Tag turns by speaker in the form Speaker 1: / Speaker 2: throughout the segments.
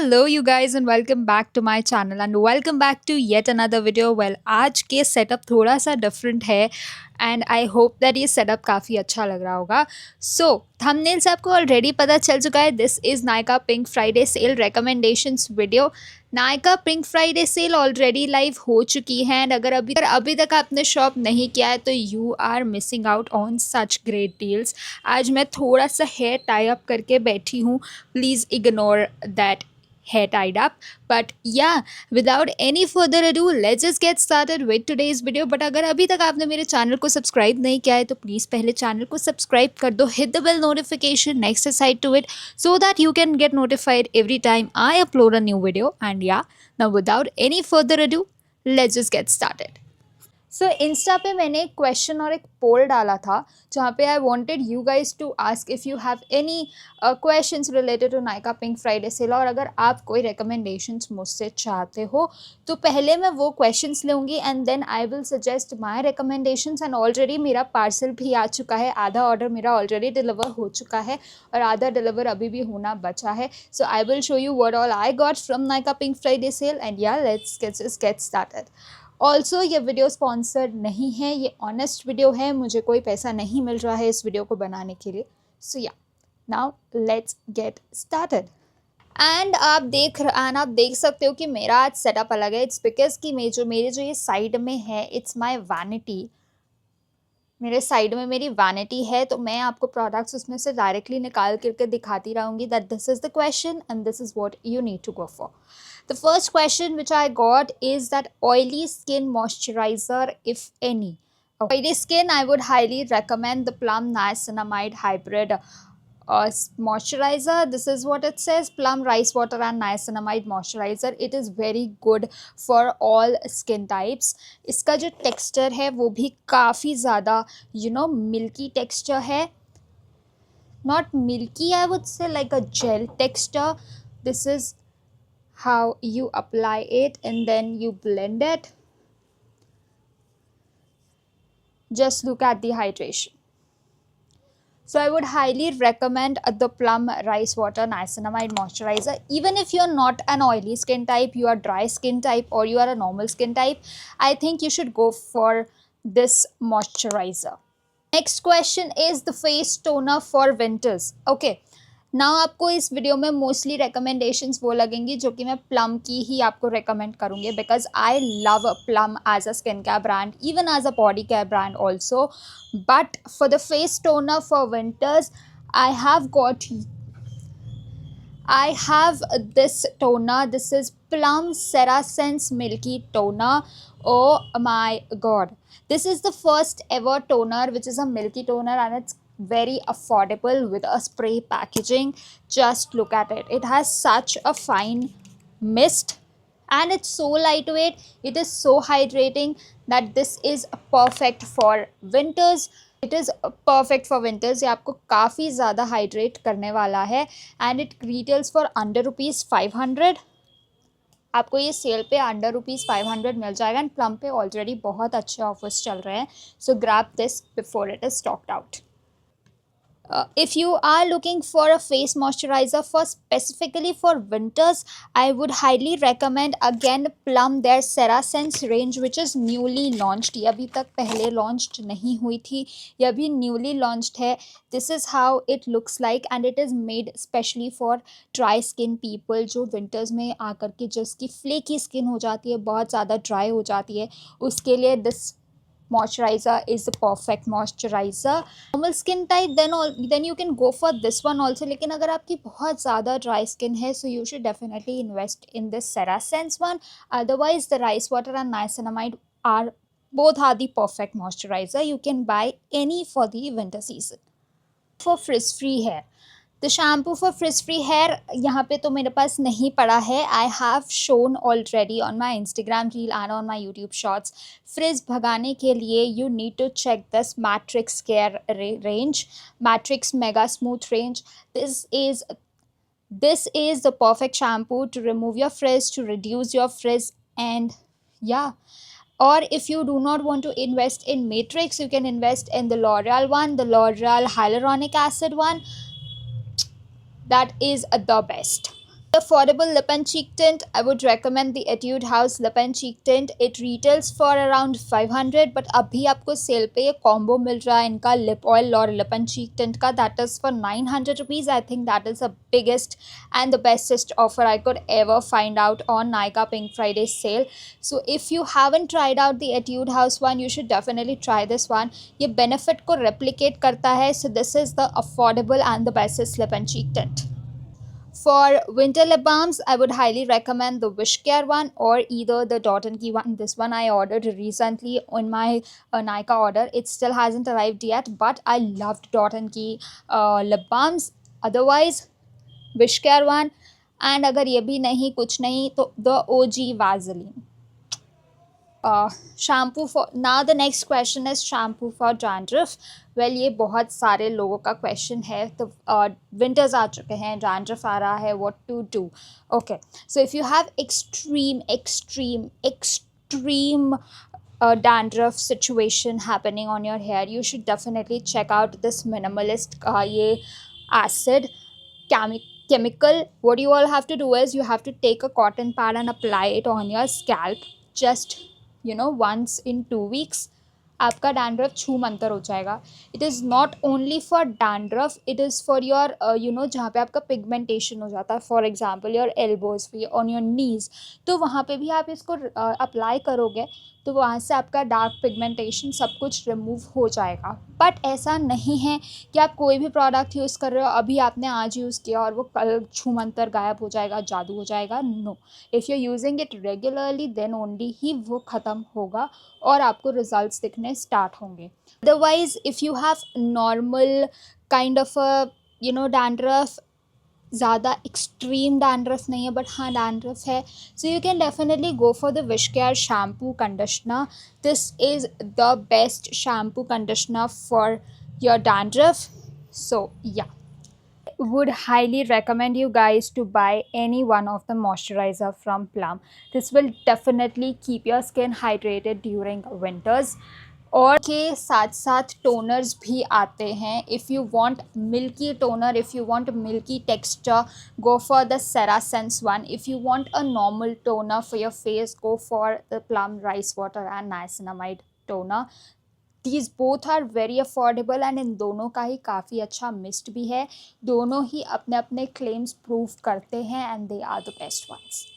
Speaker 1: Hello you guys and welcome back to my channel and welcome back to yet another video. Well, आज के setup थोड़ा सा different है and I hope that ये setup काफ़ी अच्छा लग रहा होगा. So thumbnail से आपको already पता चल चुका है. This is Nykaa Pink Friday Sale Recommendations video. Nykaa pink Friday sale already live हो चुकी है एंड अगर अभी तक आपने शॉप नहीं किया है तो you are missing out on such great deals. आज मैं थोड़ा सा हेयर टाई अप करके बैठी हूँ. Please ignore that hair tied up. But yeah, without any further ado, let's just get started with today's video. But अगर अभी तक आपने मेरे चैनल को सब्सक्राइब नहीं किया है तो प्लीज़ पहले चैनल को सब्सक्राइब कर दो. Hit the bell notification next side to it so that you can get notified every time I upload a new video. And yeah, now without any further ado, let's just get started. So Insta पे मैंने एक question और एक पोल डाला था जहाँ पे I wanted you guys to ask if you have any questions related to Nykaa pink Friday sale और अगर आप कोई रिकमेंडेशंस मुझसे चाहते हो तो पहले मैं वो क्वेश्चंस लूँगी and then I will suggest my recommendations. And already मेरा पार्सल भी आ चुका है. आधा ऑर्डर मेरा ऑलरेडी डिलीवर हो चुका है और आधा डिलीवर अभी भी होना बचा है. सो I will show you what all I got from Nykaa pink Friday cell and या लेट्स गेट स्टार्टेड. ऑल्सो ये वीडियो स्पॉन्सर्ड नहीं है, ये ऑनेस्ट वीडियो है. मुझे कोई पैसा नहीं मिल रहा है इस वीडियो को बनाने के लिए. सो या now let's get started. And आप देख सकते हो कि मेरा आज सेटअप अलग है. इट्स बिकॉज कि मेरे जो ये साइड में है इट्स माई वैनिटी. मेरे साइड में मेरी वैनिटी है तो मैं आपको प्रोडक्ट्स उसमें से डायरेक्टली निकाल करके दिखाती रहूँगी that this is the question and this is what you need to go for. The first question which I got is that oily skin moisturizer, if any. Oily skin, I would highly recommend the Plum Niacinamide Hybrid moisturizer. This is what it says, Plum Rice Water and Niacinamide Moisturizer. It is very good for all skin types. इसका जो texture है वो भी काफ़ी ज़्यादा milky texture है. Not milky, I would say, like a gel texture. This is how you apply it and then you blend it. Just look at the hydration. So I would highly recommend the Plum Rice Water Niacinamide Moisturizer. Even if you're not an oily skin type, you are dry skin type or you are a normal skin type, I think you should go for this moisturizer. Next question is the face toner for winters. Okay. Now आपको इस video में mostly recommendations वो लगेंगी जो कि मैं plum की ही आपको रिकमेंड करूँगी because I love Plum as a skin care brand even as a body care brand also. But for the face toner for winters I have this toner. This is Plum Cerasense Milky Toner. Oh my god. This is the first ever toner which is a milky toner and it's very affordable with a spray packaging. Just look at it. It has such a fine mist and it's so lightweight. It is so hydrating that this is perfect for winters. It is perfect for winters. ये आपको काफ़ी ज़्यादा hydrate करने वाला है and it retails for under ₹500. आपको ये cell पे अंडर ₹500 मिल जाएगा एंड प्लम पे ऑलरेडी बहुत अच्छे ऑफर्स चल रहे हैं. सो grab this before it is stocked out. If you are looking for a face moisturizer for specifically for winters, I would highly recommend again Plum their Cerasense range which is newly launched. ये अभी तक पहले launched नहीं हुई थी, ये अभी newly launched है. This is how it looks like and it is made specially for dry skin people जो winters में आकर के जिसकी flaky skin हो जाती है, बहुत ज़्यादा dry हो जाती है, उसके लिए this moisturizer is the perfect moisturizer. Normal skin type then you can go for this one also. लेकिन अगर आपकी बहुत ज़्यादा dry skin है so you should definitely invest in this Cerasense one. Otherwise the rice water and niacinamide are both the perfect moisturizer. You can buy any for the winter season. For frizz free hair, the shampoo for frizz free hair यहाँ पे तो मेरे पास नहीं पड़ा है. I have shown already on my Instagram reel and on my YouTube shorts. Frizz भगाने के लिए you need to check this Matrix care range, Matrix mega smooth range. This is the perfect shampoo to remove your frizz, to reduce your frizz, and yeah. Or if you do not want to invest in Matrix, you can invest in the L'Oreal one, the L'Oreal hyaluronic acid one. That is the best. Affordable lip and cheek tint, I would recommend the Etude House lip and cheek tint. It retails for around 500, but अभी आपको cell पे ये combo मिल रहा है इनका lip oil और lip and cheek tint का, that is for 900 rupees. I think that is the biggest and the bestest offer I could ever find out on Nykaa Pink Friday sale. So if you haven't tried out the Etude House one, you should definitely try this one. ये benefit को replicate करता है, so this is the affordable and the bestest lip and cheek tint. For winter lip balms, I would highly recommend the Wishcare one or either the Dot and Key one. This one I ordered recently on my Nykaa order. It still hasn't arrived yet, but I loved Dot and Key lip balms. Otherwise, Wishcare one. And अगर ये भी नहीं कुछ नहीं तो the OG Vaseline. Shampoo for now, the next question is shampoo for dandruff. Well, ये बहुत सारे लोगों का क्वेश्चन है. तो विंटर्स आ चुके हैं, डैंड्रफ आ रहा है, what to do? Okay, so if you have extreme dandruff situation happening on your hair, you should definitely check out this minimalist ये acid chemical. What you all have to do is you have to take a cotton pad and apply it on your scalp just once in 2 weeks. आपका dandruff छू मंतर हो जाएगा. It is not only for dandruff, it is for your जहाँ पे आपका pigmentation हो जाता है, फॉर एग्जांपल योर एल्बोज पे, ऑन योर नीज, तो वहाँ पे भी आप इसको अप्लाई करोगे तो वहाँ से आपका डार्क पिगमेंटेशन सब कुछ रिमूव हो जाएगा. बट ऐसा नहीं है कि आप कोई भी प्रोडक्ट यूज़ कर रहे हो, अभी आपने आज यूज़ किया और वो कल छू मंतर गायब हो जाएगा, जादू हो जाएगा. No, if you using it regularly then only ही वो ख़त्म होगा और आपको रिजल्ट्स दिखने स्टार्ट होंगे. Otherwise if you have normal kind of dandruff, ज़्यादा एक्सट्रीम डैंड्रफ नहीं है बट हाँ डैंड्रफ है, so you can definitely go for the विशकेयर shampoo conditioner. This is the best shampoo conditioner for your dandruff. सो या, would highly recommend you guys to buy any one of the moisturizer from Plum. This will definitely keep your skin hydrated during winters. और के साथ साथ toners भी आते हैं. If you want milky toner, if you want milky texture, go for the CeraSense one. If you want a normal toner for your face, go for the Plum Rice Water and Niacinamide toner. These both are very affordable and इन दोनों का ही काफ़ी अच्छा mist भी है. दोनों ही अपने अपने claims prove करते हैं and they are the best ones.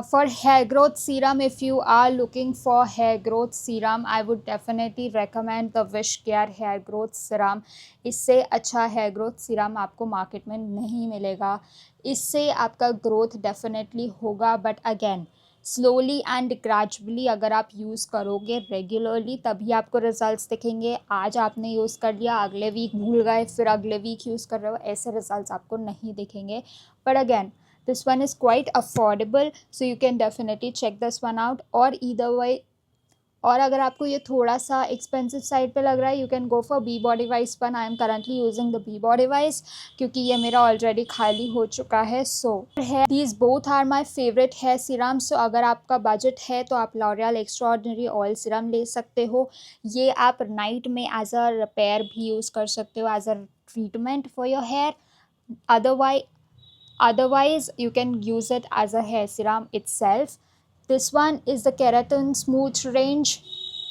Speaker 1: For hair growth serum, if you are looking for hair growth serum, I would definitely recommend the Wishcare hair growth serum. इससे अच्छा hair growth serum आपको market में नहीं मिलेगा. इससे आपका growth definitely होगा, but again slowly and gradually अगर आप यूज़ करोगे रेगुलरली तभी आपको रिजल्ट्स दिखेंगे. आज आपने यूज़ कर लिया, अगले वीक भूल गए, फिर अगले वीक यूज़ कर रहे हो, ऐसे रिजल्ट्स आपको नहीं दिखेंगे. But again this one is quite affordable, so you can definitely check this one out. और either way, और अगर आपको ये थोड़ा सा एक्सपेंसिव साइड पे लग रहा है, you can go for Be Bodywise one. I am currently using the Be Bodywise क्योंकि ये मेरा ऑलरेडी खाली हो चुका है. सो है these both are my favourite hair serum. सो अगर आपका बजट है तो आप लॉरियल एक्स्ट्रॉर्डिनरी ऑयल सीरम ले सकते हो. ये आप नाइट में एज अ रिपेयर भी यूज़ कर सकते हो, as a treatment for your hair. Otherwise you can use it as a hair serum itself. This one is the Keratin Smooth range,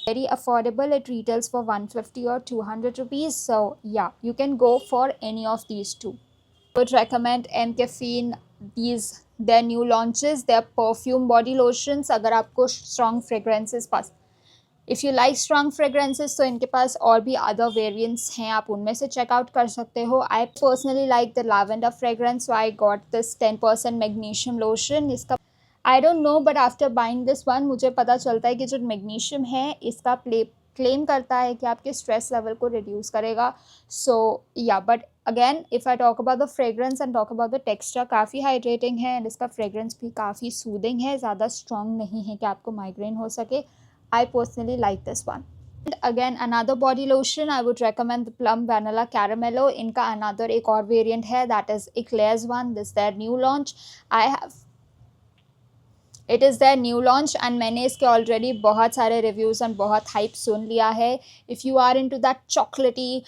Speaker 1: very affordable. It retails for 150 or 200 rupees. So yeah, you can go for any of these two. I would recommend Encafine. These their new launches, their perfume body lotions. अगर आपको strong fragrances पसंद, if you like strong fragrances तो इनके पास और भी other variants हैं, आप उनमें से चेकआउट कर सकते हो. I personally like the lavender fragrance, so I got this 10% magnesium lotion. इसका I don't know but after buying this one मुझे पता चलता है कि जो मैग्नीशियम है इसका क्लेम करता है कि आपके स्ट्रेस लेवल को रिड्यूस करेगा. सो या, but again if I talk about the fragrance and talk about the texture, काफ़ी हाइड्रेटिंग है एंड इसका फ्रेगरेंस भी काफ़ी सूदिंग है. ज़्यादा स्ट्रॉन्ग नहीं है कि आपको माइग्रेन हो सके. I personally like this one. And again another body lotion, I would recommend the Plum Vanilla Caramello. इनका another एक और variant है, that is Eclairs one. This their new launch. I have it is the new launch and मैंने इसके already बहुत सारे reviews and बहुत hype सुन लिया है. If you are into that chocolatey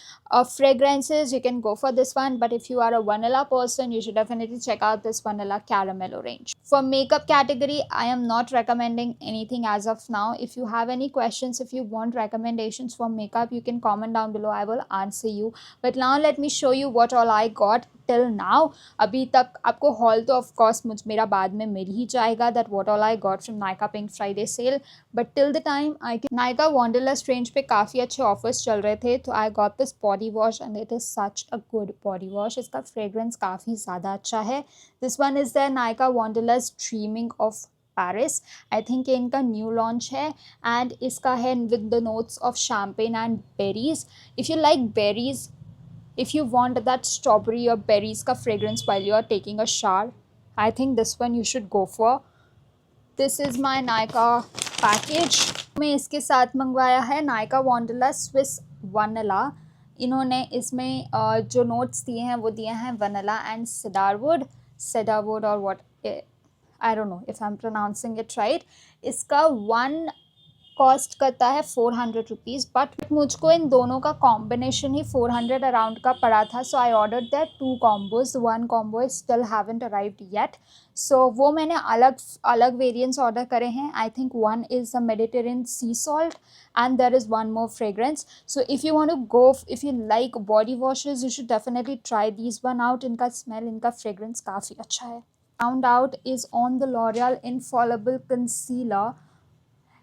Speaker 1: fragrances, you can go for this one, but if you are a vanilla person, you should definitely check out this vanilla caramel orange. For makeup category, I am not recommending anything as of now. If you have any questions, if you want recommendations for makeup, you can comment down below, I will answer you. But now let me show you what all I got till now. अभी तक आपको hall तो of course मेरा बाद में मिल ही जाएगा, that what all I got from Nykaa pink Friday cell. But till the time I can, Nykaa wanderlust range पे काफ़ी अच्छे ऑफर्स चल रहे थे, तो आई got this body wash and it is such a good body wash. इसका फ्रेग्रेंस काफ़ी ज़्यादा अच्छा है. This one is the Nykaa wanderlust dreaming of Paris. I think ये इनका न्यू लॉन्च है एंड इसका है with the notes of champagne and berries. If you like berries, if you want that strawberry or berries का fragrance while you are taking a shower, I think this one you should go for. This is my Nykaa package. मैं इसके साथ मंगवाया है Nykaa Wanderlust Swiss Vanilla. इन्होंने इसमें जो notes दिए हैं वो दिए हैं वनीला एंड cedarwood और what, I don't know if I'm pronouncing it right. इसका वन कॉस्ट करता है 400 रुपीज़, बट मुझको इन दोनों का कॉम्बिनेशन ही 400 अराउंड का पड़ा था. सो I order that 2 combos. One combo is still haven't arrived yet, सो वो मैंने अलग अलग वेरिएंट्स ऑर्डर करे हैं. I think one is a Mediterranean C salt and there is one more fragrance. So if you want to go, if you like body washes, you should definitely try these one out. इनका smell, इनका fragrance काफ़ी अच्छा है. Found out is on the L'Oréal infallible concealer.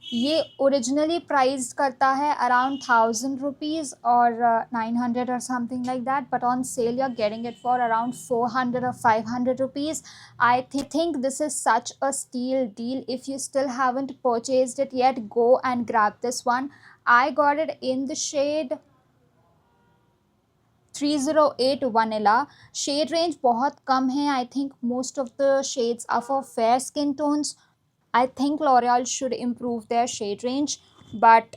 Speaker 1: ये originally price करता है around 1000 rupees और 900 और something like that, but on sale you are getting it for around 400 और 500 rupees. I think this is such a steal deal. If you still haven't purchased it yet, go and grab this one. I got it in the shade 308 vanilla. Shade range बहुत कम है. I think most of the shades are for fair skin tones. I think L'Oreal should improve their shade range, but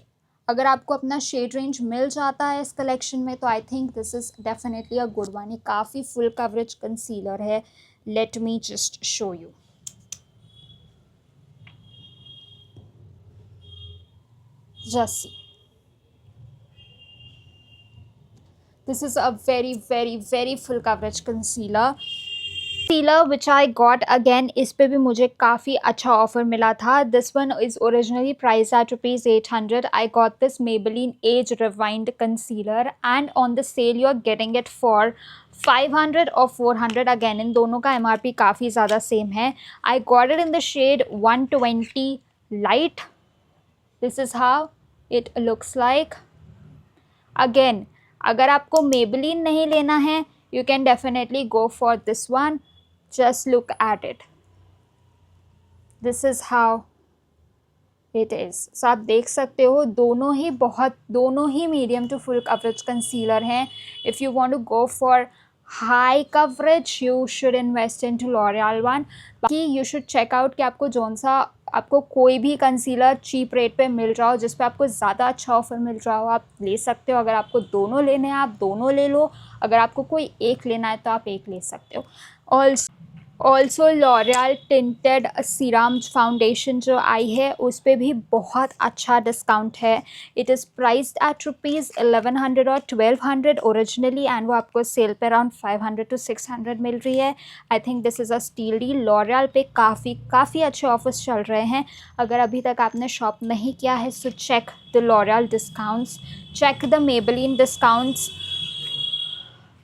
Speaker 1: अगर आपको अपना shade range मिल जाता है इस collection में तो I think this is definitely a good one. ये काफ़ी फुल कवरेज कंसीलर है. Let me just show you. Just see, this is a very very very full coverage concealer which I got again. इस पे भी मुझे काफ़ी अच्छा offer मिला था. This one is originally price at ₹800. I got this Maybelline age rewind concealer and on the sale you are getting it for 500 और 400. Again in दोनों का MRP काफ़ी ज़्यादा सेम है. I got it in the shade 120 light. This is how it looks like. Again अगर आपको Maybelline नहीं लेना है, you can definitely go for this one. Just look at it. This is how it is. So आप देख सकते हो दोनों ही medium to full coverage concealer हैं. If you want to go for high coverage, you should invest in to L'Oréal one. बाकी you should check out कि आपको कोई भी कंसीलर चीप रेट पे मिल रहा हो, जिस पे आपको ज़्यादा अच्छा ऑफर मिल रहा हो, आप ले सकते हो. अगर आपको दोनों लेने हैं आप दोनों ले लो. अगर आपको कोई एक लेना है तो आप एक ले सकते हो. Also L'Oréal tinted serum foundation जो आई है उस पर भी बहुत अच्छा डिस्काउंट है. इट इज़ प्राइस्ड एट ₹1100 और 1200 ओरिजिनली, एंड वो आपको सेल पे अराउंड 500 to 600 मिल रही है. I think this is a steal deal. L'Oréal पे काफ़ी अच्छे ऑफर्स चल रहे हैं. अगर अभी तक आपने शॉप नहीं किया है so check the L'Oreal discounts, check the Maybelline discounts,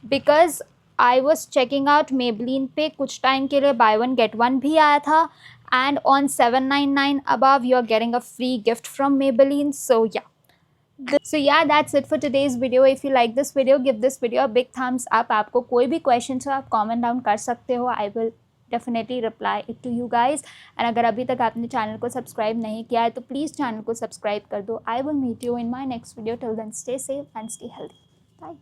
Speaker 1: because I was checking out Maybelline पे कुछ टाइम के लिए buy one get one भी आया था, and on 799 above you are getting a free gift from Maybelline. So yeah, that's it for today's video. If you like this video, give this video a big thumbs up. आपको कोई भी questions हो आप comment down कर सकते हो. I will definitely reply it to you guys. and अगर अभी तक आपने चैनल को सब्सक्राइब नहीं किया है तो प्लीज़ चैनल को सब्सक्राइब कर दो. I will meet you in my next video. Till then, stay safe and stay healthy. Bye.